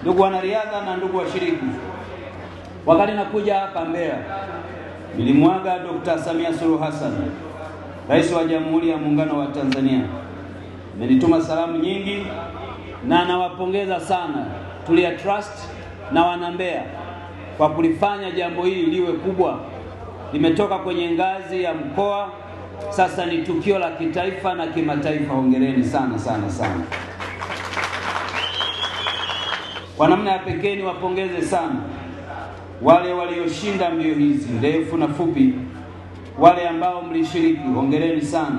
Ndugu wanariadha na ndugu washiriki, wakati nakuja hapa Mbeya nilimwaga Dr. Samia Suluhu Hassan, Rais wa Jamhuri ya Muungano wa Tanzania. Amenituma salamu nyingi na nawapongeza sana Tulia Trust na wana Mbeya kwa kulifanya jambo hili liwe kubwa. Limetoka kwenye ngazi ya mkoa, sasa ni tukio la kitaifa na kimataifa. Hongereni sana sana sana. Kwa namna ya pekee niwapongeze sana wale walioshinda mbio hizi ndefu na fupi. Wale ambao mlishiriki, hongereni sana.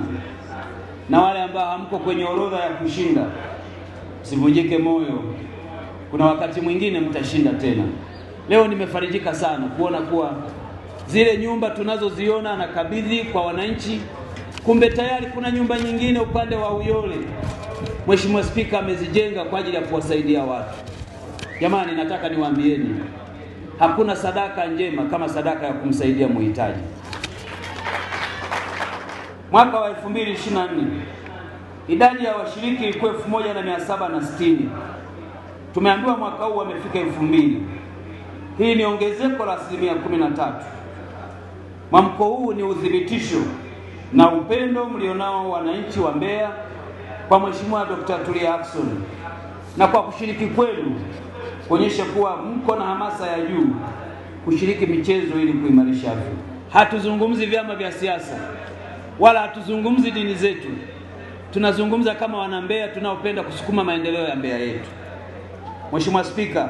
Na wale ambao hamko kwenye orodha ya kushinda, msivunjike moyo, kuna wakati mwingine mtashinda tena. Leo nimefarijika sana kuona kuwa zile nyumba tunazoziona na kabidhi kwa wananchi, kumbe tayari kuna nyumba nyingine upande wa Uyole Mheshimiwa Spika amezijenga kwa ajili ya kuwasaidia watu. Jamani, nataka niwaambieni, hakuna sadaka njema kama sadaka ya kumsaidia muhitaji. Mwaka wa 2024 idadi ya washiriki ilikuwa 1760. Tumeambiwa mwaka huu wamefika 2000. Hii ni ongezeko la 13%. Mwamko huu ni udhibitisho na upendo mlionao wananchi wa Mbeya kwa Mheshimiwa Dr. Tulia Ackson, na kwa kushiriki kwenu kuonyesha kuwa mko na hamasa ya juu kushiriki michezo ili kuimarisha afya. Hatuzungumzi vyama vya siasa wala hatuzungumzi dini zetu. Tunazungumza kama wana Mbeya tunaopenda kusukuma maendeleo ya Mbeya yetu. Mheshimiwa Spika,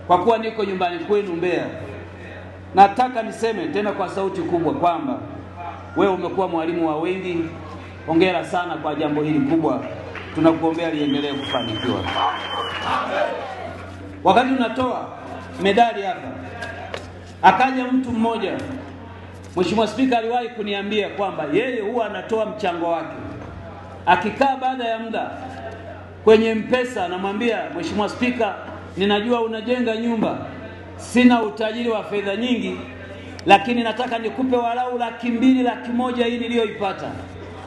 kwa kuwa niko nyumbani kwenu Mbeya, nataka niseme tena kwa sauti kubwa kwamba wewe umekuwa mwalimu wa wengi. Hongera sana kwa jambo hili kubwa. Tunakuombea liendelee kufanikiwa. Wakati tunatoa medali hapa, akaja mtu mmoja, Mheshimiwa Spika aliwahi kuniambia kwamba yeye huwa anatoa mchango wake. Akikaa baada ya muda kwenye M-Pesa anamwambia, Mheshimiwa Spika, ninajua unajenga nyumba, sina utajiri wa fedha nyingi, lakini nataka nikupe walau 200,000, 100,000 hii niliyoipata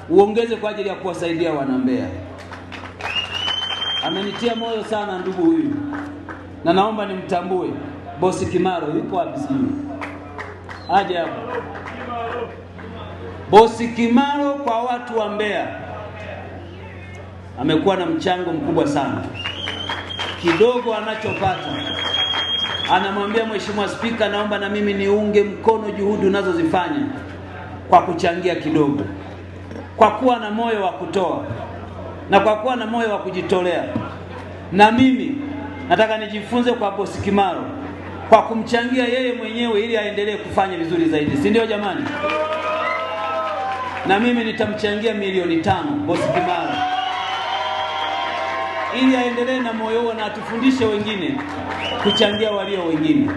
uongeze kwa ajili ya kuwasaidia wana Mbeya. Amenitia moyo sana ndugu huyu, na naomba nimtambue. Bosi Kimaro yuko wapi sijui? Aje hapo. Bosi Kimaro kwa watu wa Mbeya amekuwa na mchango mkubwa sana. Kidogo anachopata anamwambia Mheshimiwa Spika, naomba na mimi niunge mkono juhudi unazozifanya kwa kuchangia kidogo. Kwa kuwa na moyo wa kutoa na kwa kuwa na moyo wa kujitolea, na mimi nataka nijifunze kwa Bosi Kimaro kwa kumchangia yeye mwenyewe ili aendelee kufanya vizuri zaidi. Si ndio jamani? Na mimi nitamchangia 500,000 Bosi Kimaro ili aendelee na moyo huo na atufundishe wengine kuchangia walio wengine.